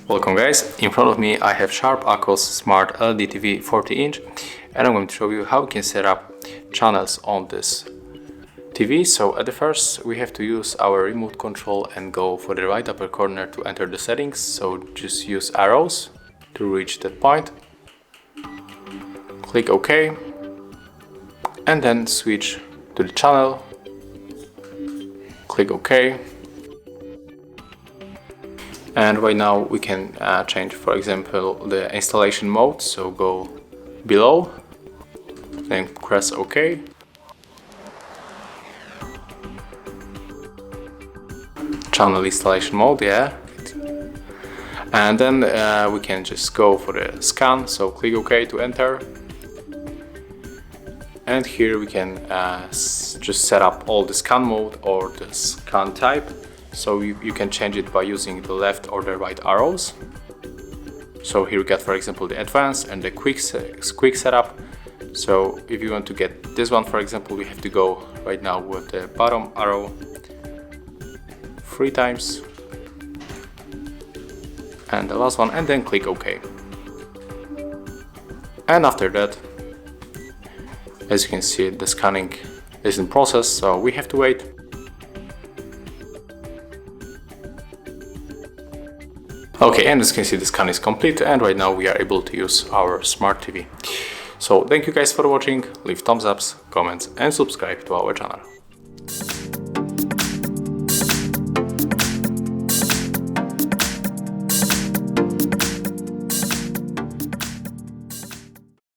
Welcome guys, in front of me I have Sharp Aquos Smart LED TV 40-inch and I'm going to show you how we can set up channels on this TV. So at the first we have to use our remote control and go for the right upper corner to enter the settings. So just use arrows to reach that point. Click OK and then switch to the channel. Click OK. And right now we can change, for example, the installation mode. So go below, then press OK. Channel installation mode, yeah. And then we can just go for the scan. So click OK to enter. And here we can just set up all the scan mode or the scan type. So you can change it by using the left or the right arrows. So here we get, for example, the advanced and the quick setup. So if you want to get this one, for example, we have to go right now with the bottom arrow 3 times and the last one, and then click OK. And after that, as you can see, the scanning is in process, so we have to wait. Okay, and as you can see, the scan is complete and right now we are able to use our smart TV. So thank you guys for watching, leave thumbs ups, comments and subscribe to our channel.